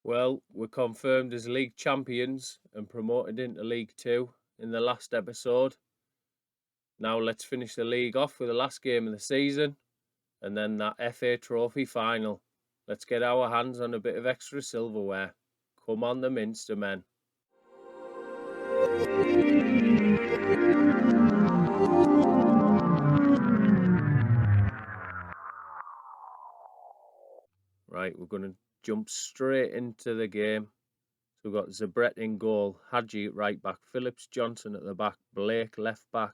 Well, we're confirmed as league champions and promoted into League 2 in the last episode. Now let's finish the league off with the last game of the season and then that FA Trophy final. Let's get our hands on a bit of extra silverware. Come on, the Minster men. Right, we're going to jump straight into the game. So we've got Zabret in goal, Hadji at right back, Phillips, Johnson at the back, Blake left back,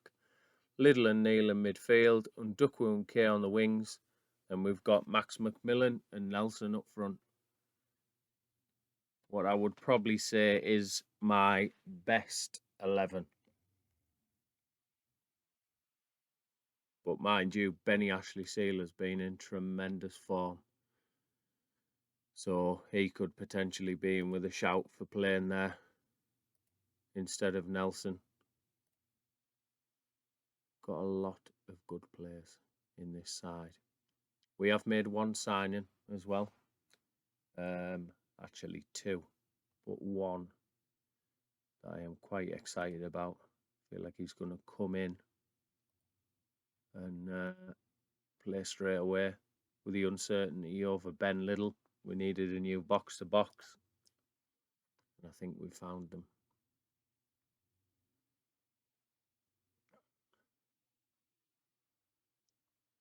Liddle and Neil in midfield, Ndukwu and Kay on the wings, and we've got Max McMillan and Nelson up front. What I would probably say is my best 11. But mind you, Benny Ashley Seal has been in tremendous form. So he could potentially be in with a shout for playing there instead of Nelson. Got a lot of good players in this side. We have made one signing as well. Actually two, but one that I am quite excited about. I feel like he's going to come in and play straight away. With the uncertainty over Ben Liddle, we needed a new box-to-box. And I think we found them.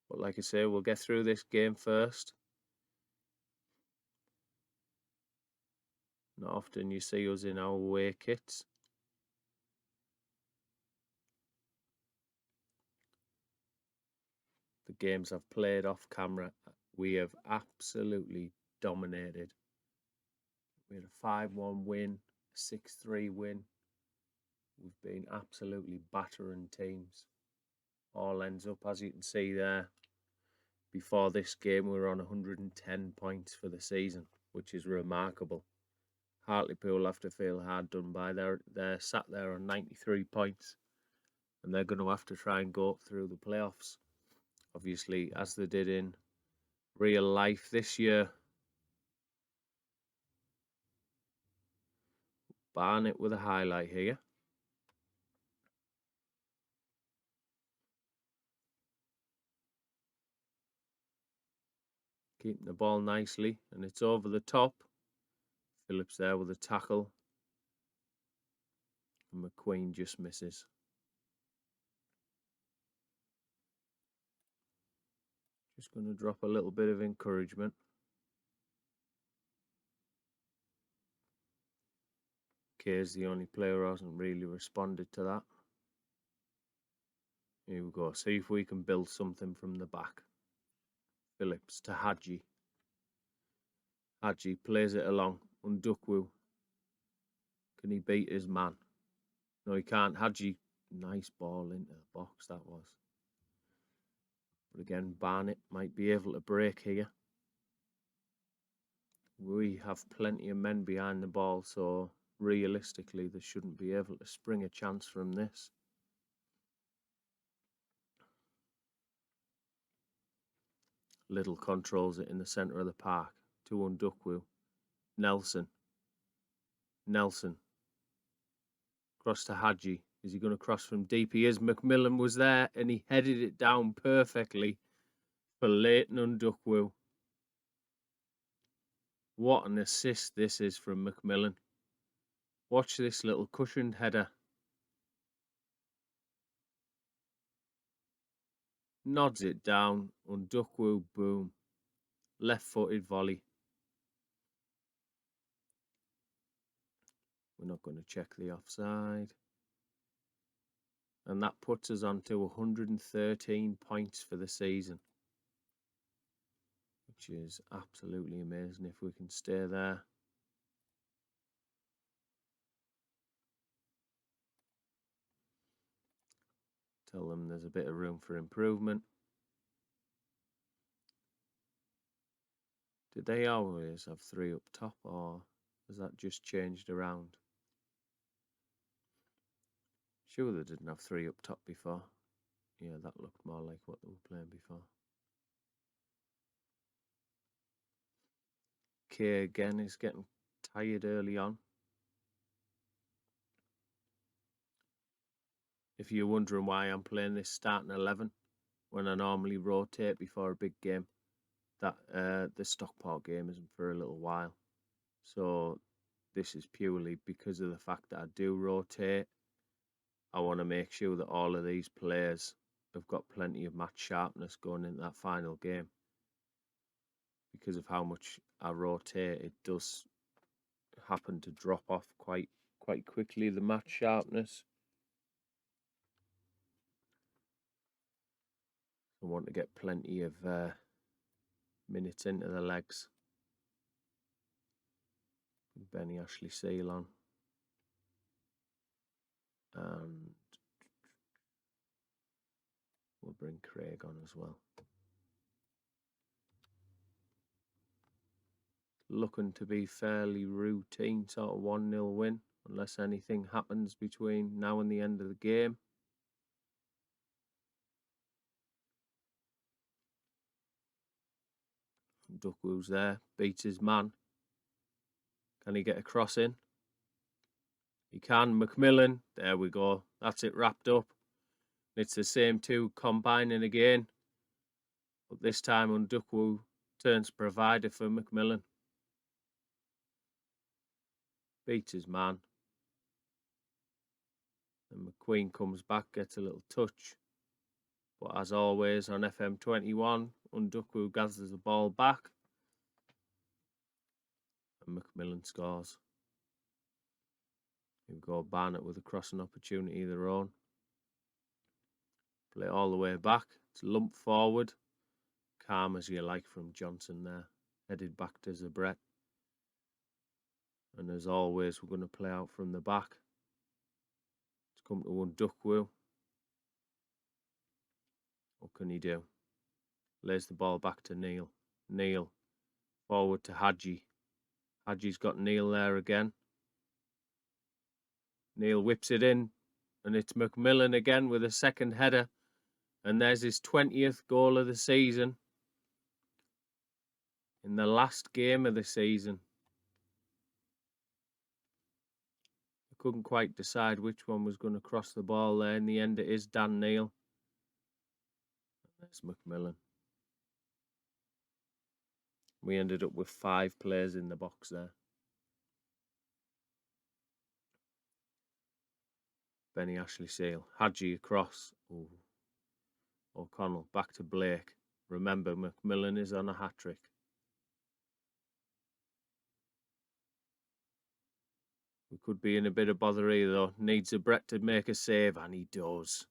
But like I say, we'll get through this game first. Not often you see us in our away kits. The games I've played off camera, we have absolutely dominated. We had a 5-1 win, a 6-3 win. We've been absolutely battering teams. All ends up, as you can see there, before this game we were on 110 points for the season, which is remarkable. Hartlepool have to feel hard done by. They're sat there on 93 points and they're going to have to try and go up through the playoffs. Obviously, as they did in real life this year. Barnett with a highlight here. Keeping the ball nicely, and it's over the top. Phillips there with a tackle. And McQueen just misses. Just going to drop a little bit of encouragement. Kay's the only player who hasn't really responded to that. Here we go. See if we can build something from the back. Phillips to Hadji. Hadji plays it along. Ndukwu. Can he beat his man? No, he can't. Hadji, nice ball into the box that was. But again, Barnett might be able to break here. We have plenty of men behind the ball, so realistically they shouldn't be able to spring a chance from this. Little controls it in the centre of the park to Ndukwu. Nelson. Cross to Hadji. Is he going to cross from deep? He is. McMillan was there and he headed it down perfectly for Leighton Ndukwu. What an assist this is from McMillan. Watch this little cushioned header. Nods it down. Ndukwu, boom. Left-footed volley. We're not going to check the offside. And that puts us on to 113 points for the season, which is absolutely amazing if we can stay there. Tell them there's a bit of room for improvement. Did they always have 3 up top, or has that just changed around? Sure, they didn't have 3 up top before. Yeah, that looked more like what they were playing before. Kay again is getting tired early on. If you're wondering why I'm playing this starting 11 when I normally rotate before a big game, that the Stockport game isn't for a little while. So this is purely because of the fact that I do rotate. I want to make sure that all of these players have got plenty of match sharpness going into that final game. Because of how much I rotate, it does happen to drop off quite quickly, the match sharpness. I want to get plenty of minutes into the legs. Benny Ashley Seal on. And we'll bring Craig on as well. Looking to be fairly routine, sort of 1-0 win, unless anything happens between now and the end of the game. Duckwoo's there, beats his man. Can he get a cross in? He can. McMillan, there we go. That's it wrapped up. It's the same two combining again. But this time on Duckwoo turns provider for McMillan. Beats his man. And McQueen comes back, gets a little touch. But as always on FM21, Undukwoo gathers the ball back. And McMillan scores. Here we go, Barnett with a crossing opportunity of their own. Play all the way back. It's lump forward. Calm as you like from Johnson there. Headed back to Zabret. And as always, we're going to play out from the back. It's come to Undukwoo. What can he do? Lays the ball back to Neil. Neil. Forward to Hadji. Hadji's got Neil there again. Neil whips it in. And it's McMillan again with a second header. And there's his 20th goal of the season. In the last game of the season. I couldn't quite decide which one was going to cross the ball there. In the end, it is Dan Neil. There's McMillan. We ended up with 5 players in the box there. Benny Ashley Seal. Hadji across. Ooh. O'Connell back to Blake. Remember, McMillan is on a hat-trick. We could be in a bit of bother here, though. Needs a Brett to make a save, and he does.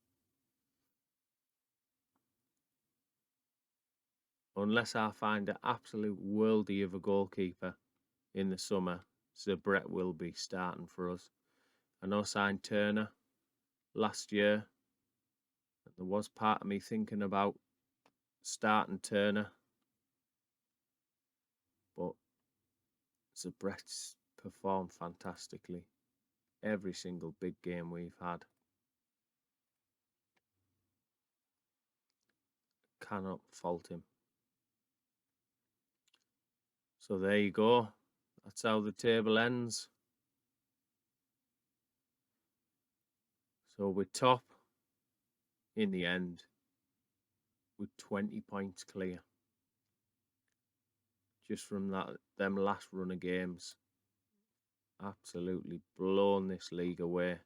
Unless I find an absolute worldie of a goalkeeper in the summer, Zabret will be starting for us. I know signed Turner last year. There was part of me thinking about starting Turner. But Zabret's performed fantastically. Every single big game we've had. Cannot fault him. So there you go. That's how the table ends. So we're top in the end with 20 points clear. Just from them last run of games. Absolutely blown this league away.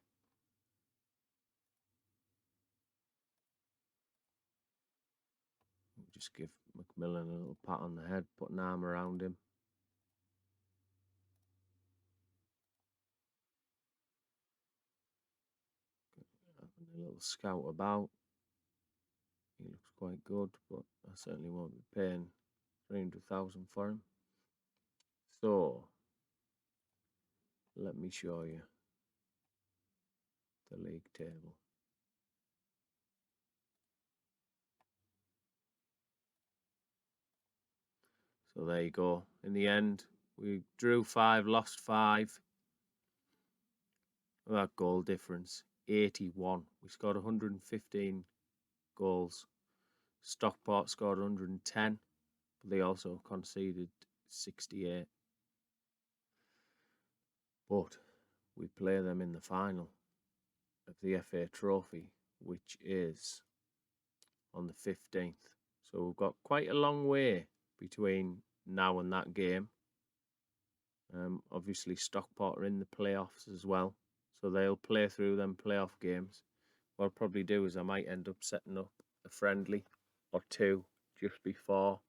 Just give McMillan a little pat on the head, put an arm around him. Having a little scout about. He looks quite good, but I certainly won't be paying 300,000 for him. So, let me show you the league table. So there you go. In the end, we drew 5, lost 5. That goal difference, 81. We scored 115 goals. Stockport scored 110, but they also conceded 68. But we play them in the final of the FA Trophy, which is on the 15th. So we've got quite a long way between now and that game. Obviously, Stockport are in the playoffs as well, so they'll play through them playoff games. What I'll probably do is I might end up setting up a friendly or two just before,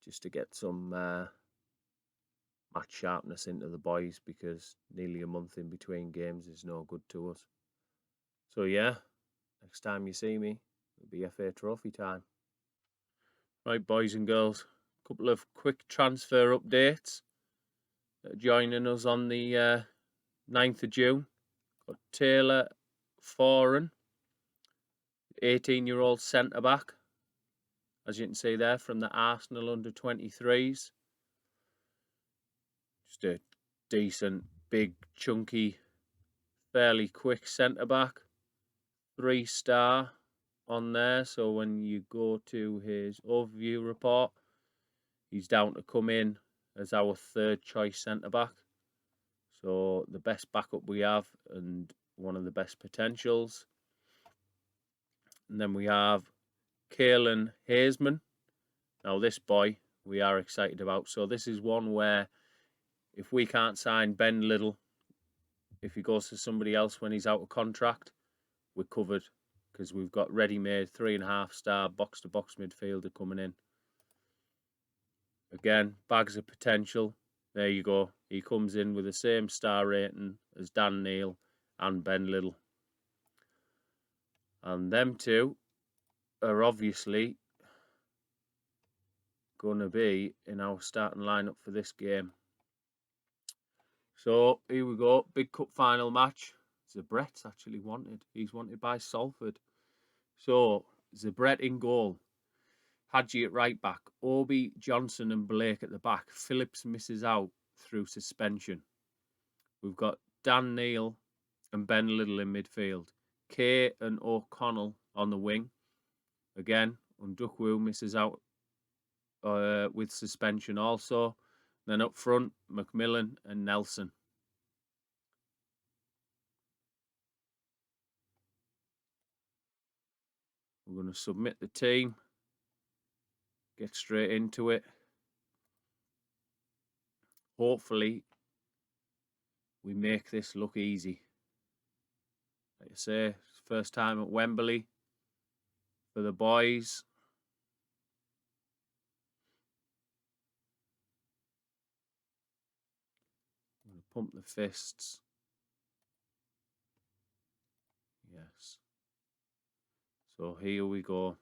just to get some match sharpness into the boys, because nearly a month in between games is no good to us. So yeah, next time you see me, it'll be FA Trophy time. Right, boys and girls, a couple of quick transfer updates. Joining us on the 9th of June, got Taylor Foran, 18-year-old centre-back, as you can see there, from the Arsenal under-23s. Just a decent, big, chunky, fairly quick centre-back. 3-star on there, so when you go to his overview report, he's down to come in as our third choice centre-back. So the best backup we have and one of the best potentials. And then we have Caelan Hazeman. Now this boy we are excited about. So this is one where if we can't sign Ben Little, if he goes to somebody else when he's out of contract, we're covered, because we've got ready-made 3.5-star box-to-box midfielder coming in. Again, bags of potential. There you go. He comes in with the same star rating as Dan Neil and Ben Little. And them two are obviously going to be in our starting lineup for this game. So here we go. Big cup final match. Zabret's actually wanted. He's wanted by Salford. So Zabret in goal. Hadji at right back. Obi, Johnson and Blake at the back. Phillips misses out through suspension. We've got Dan Neil and Ben Little in midfield. Kay and O'Connell on the wing. Again, Undukwu misses out with suspension also. Then up front, Macmillan and Nelson. We're going to submit the team. Get straight into it. Hopefully, we make this look easy. Like I say, first time at Wembley for the boys. I'm going to pump the fists. Yes. So here we go.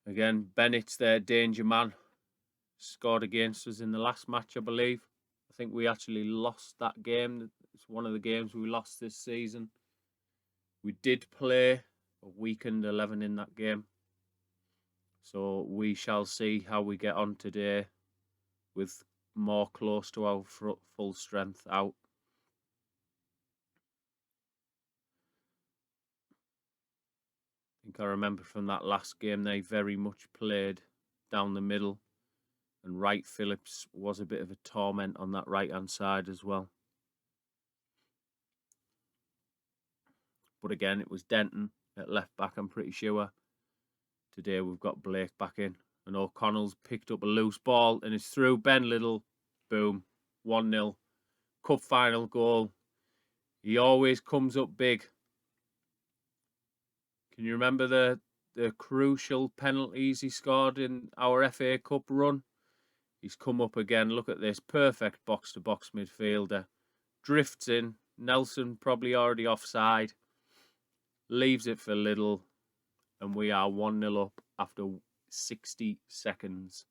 Again, Bennett's their danger man. Scored against us in the last match, I believe. I think we actually lost that game. It's one of the games we lost this season. We did play a weakened 11 in that game. So we shall see how we get on today with more close to our full strength out. I think I remember from that last game they very much played down the middle, and Wright Phillips was a bit of a torment on that right-hand side as well. But again, it was Denton at left back, I'm pretty sure. Today we've got Blake back in, and O'Connell's picked up a loose ball and it's through. Ben Little, boom, 1-0. Cup final goal. He always comes up big. Can you remember the crucial penalties he scored in our FA Cup run? He's come up again. Look at this. Perfect box-to-box midfielder. Drifts in. Nelson probably already offside. Leaves it for Little. And we are 1-0 up after 60 seconds.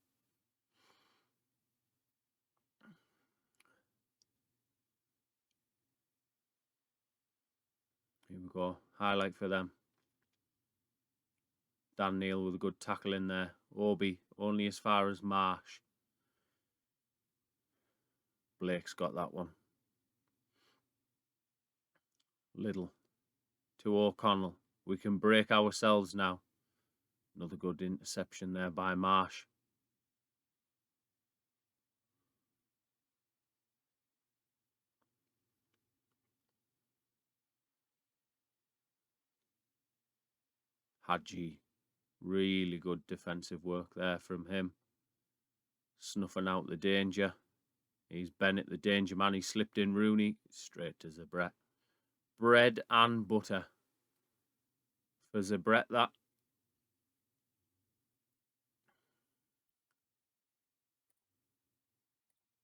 Here we go. Highlight for them. Dan Neil with a good tackle in there. Obi only as far as Marsh. Blake's got that one. Little to O'Connell. We can break ourselves now. Another good interception there by Marsh. Hadji. Really good defensive work there from him. Snuffing out the danger. He's Bennett, the danger man. He slipped in Rooney. Straight to Zabret. Bread and butter for Zabret, that.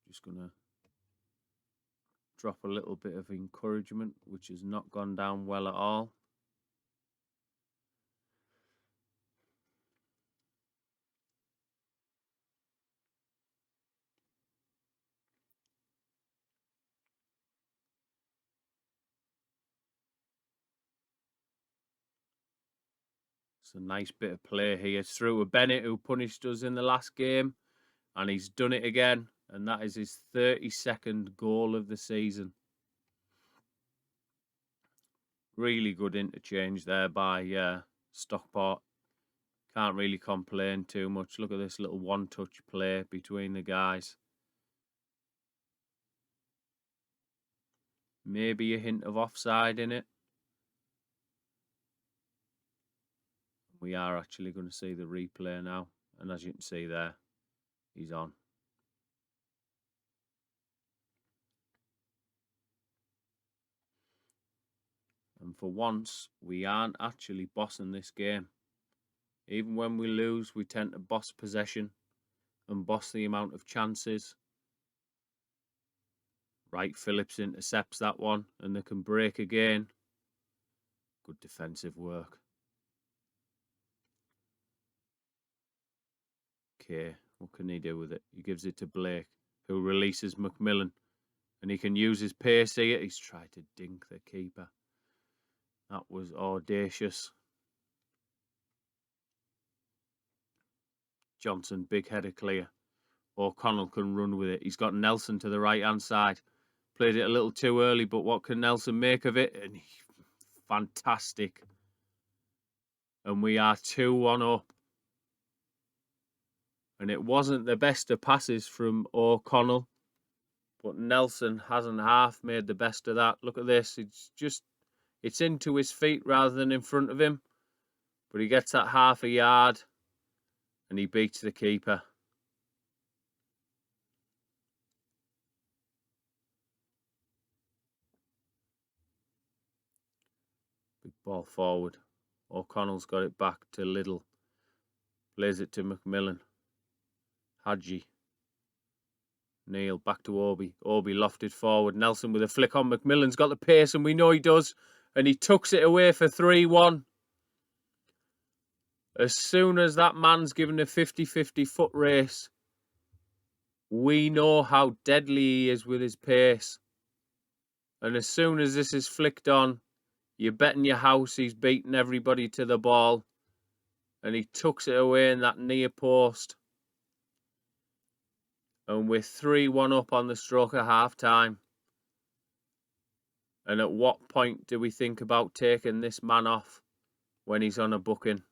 Just going to drop a little bit of encouragement, which has not gone down well at all. It's a nice bit of play here. Through to Bennett, who punished us in the last game. And he's done it again. And that is his 32nd goal of the season. Really good interchange there by Stockport. Can't really complain too much. Look at this little one-touch play between the guys. Maybe a hint of offside in it. We are actually going to see the replay now. And as you can see there, he's on. And for once, we aren't actually bossing this game. Even when we lose, we tend to boss possession and boss the amount of chances. Right, Phillips intercepts that one and they can break again. Good defensive work. Okay, what can he do with it? He gives it to Blake, who releases McMillan. And he can use his pace here. He's tried to dink the keeper. That was audacious. Johnson, big header clear. O'Connell can run with it. He's got Nelson to the right-hand side. Played it a little too early, but what can Nelson make of it? And fantastic. And we are 2-1 up. And it wasn't the best of passes from O'Connell, but Nelson hasn't half made the best of that. Look at this. It's into his feet rather than in front of him. But he gets that half a yard and he beats the keeper. Big ball forward. O'Connell's got it back to Liddell. Plays it to McMillan. Hadji. Neil back to Obi. Obi lofted forward. Nelson with a flick on. McMillan's got the pace and we know he does. And he tucks it away for 3-1. As soon as that man's given a 50-50 foot race, we know how deadly he is with his pace. And as soon as this is flicked on, you're betting your house he's beating everybody to the ball. And he tucks it away in that near post. And we're 3-1 up on the stroke of half-time. And at what point do we think about taking this man off when he's on a booking?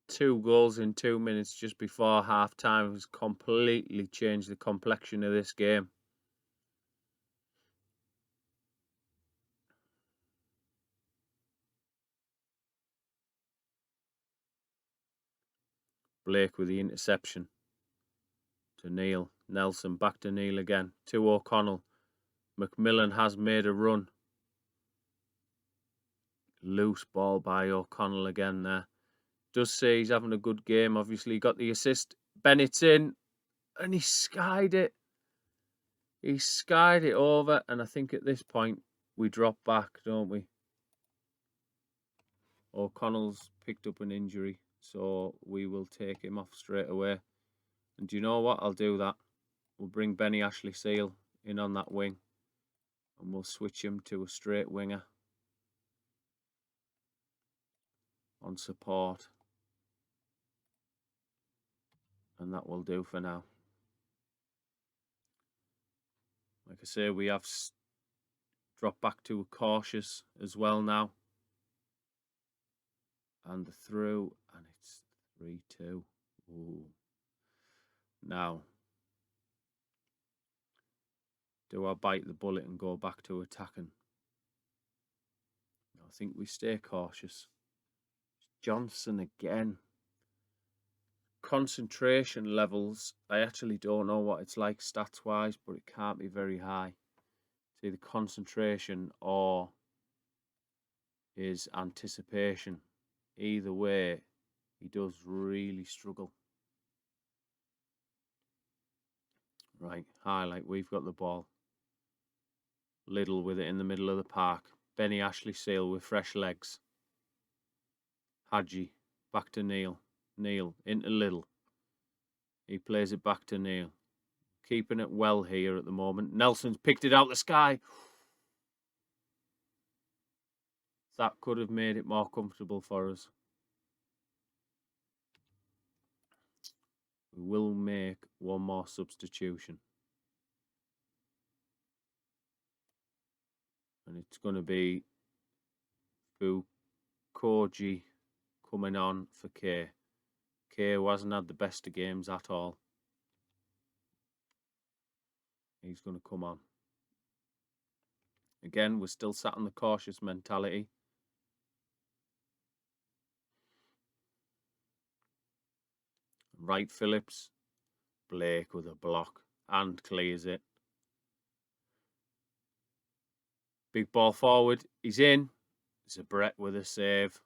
Two goals in 2 minutes just before half-time has completely changed the complexion of this game. Blake with the interception to Neil. Nelson back to Neil again. To O'Connell. McMillan has made a run. Loose ball by O'Connell again there. Does say he's having a good game. Obviously, he got the assist. Bennett's in. And he skied it. He skied it over. And I think at this point, we drop back, don't we? O'Connell's picked up an injury. So we will take him off straight away. And do you know what? I'll do that. We'll bring Benny Ashley Seal in on that wing. And we'll switch him to a straight winger on support. And that will do for now. Like I say, we have drop back to a cautious as well now. And the through, and it's 3-2. Ooh. Now, do I bite the bullet and go back to attacking? I think we stay cautious. Johnson again. Concentration levels, I actually don't know what it's like stats-wise, but it can't be very high. It's either concentration or his anticipation. Either way, he does really struggle. Right, highlight, we've got the ball. Liddle with it in the middle of the park. Benny Ashley Seal with fresh legs. Hadji, back to Neil. Neil, into Liddle. He plays it back to Neil. Keeping it well here at the moment. Nelson's picked it out the sky. That could have made it more comfortable for us. We will make one more substitution. And it's going to be Fukoji coming on for K. K who hasn't had the best of games at all. He's going to come on. Again, we're still sat on the cautious mentality. Wright Phillips. Blake with a block and clears it. Big ball forward. He's in. Zabret with a save.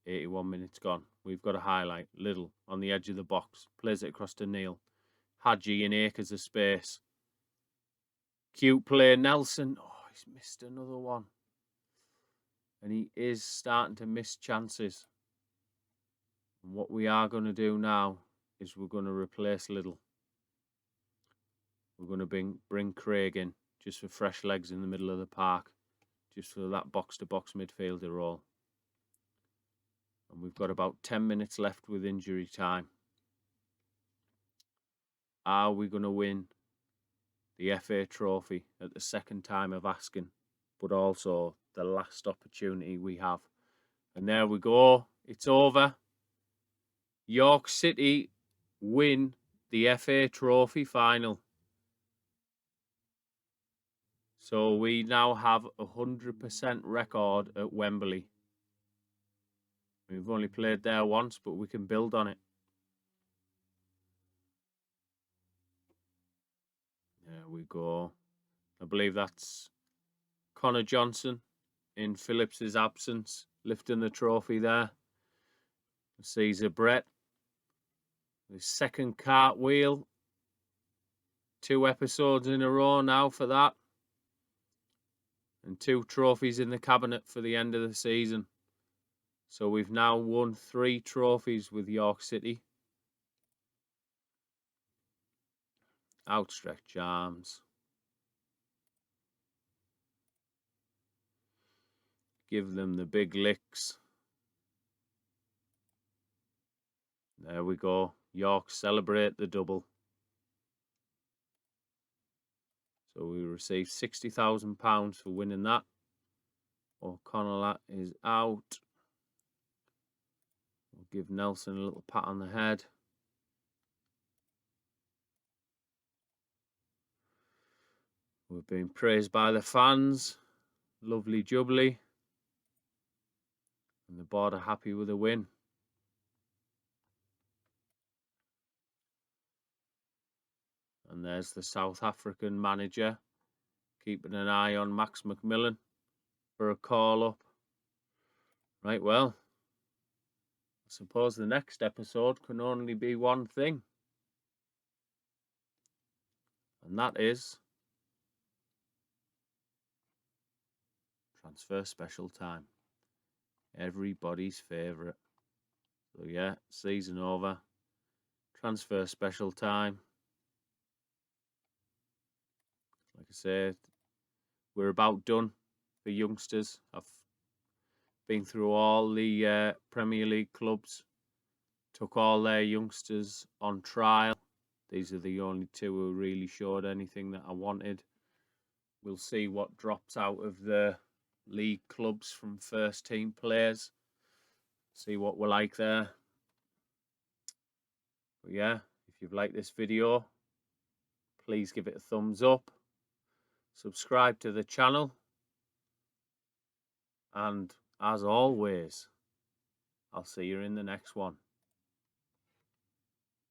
"81 minutes gone. We've got a highlight. Liddle on the edge of the box. Plays it across to Neil. Hadji in acres of space. Cute play. Nelson. Oh, he's missed another one. And he is starting to miss chances. And what we are going to do now is we're going to replace Liddle. We're going to bring Craig in just for fresh legs in the middle of the park. Just for that box-to-box midfielder role. And we've got about 10 minutes left with injury time. Are we going to win the FA Trophy at the second time of asking, but also the last opportunity we have? And there we go. It's over. York City win the FA Trophy final. So we now have a 100% record at Wembley. We've only played there once, but we can build on it. There we go. I believe that's Connor Johnson in Phillips's absence, lifting the trophy there. Caesar Brett, his second cartwheel. 2 episodes in a row now for that. And 2 trophies in the cabinet for the end of the season. So we've now won 3 trophies with York City. Outstretched arms. Give them the big licks. There we go. York celebrate the double. So we received £60,000 for winning that. O'Connell is out. We'll give Nelson a little pat on the head. We've been praised by the fans. Lovely jubbly. And the board are happy with the win. And there's the South African manager keeping an eye on Max McMillan for a call-up. Right, well, I suppose the next episode can only be one thing. And that is transfer special time. Everybody's favourite. So yeah, season over. Transfer special time. Like I said, we're about done for youngsters. I've been through all the Premier League clubs. Took all their youngsters on trial. These are the only two who really showed anything that I wanted. We'll see what drops out of the league clubs from first team players. See what we like there. But yeah, if you've liked this video, please give it a thumbs up. Subscribe to the channel. And as always, I'll see you in the next one.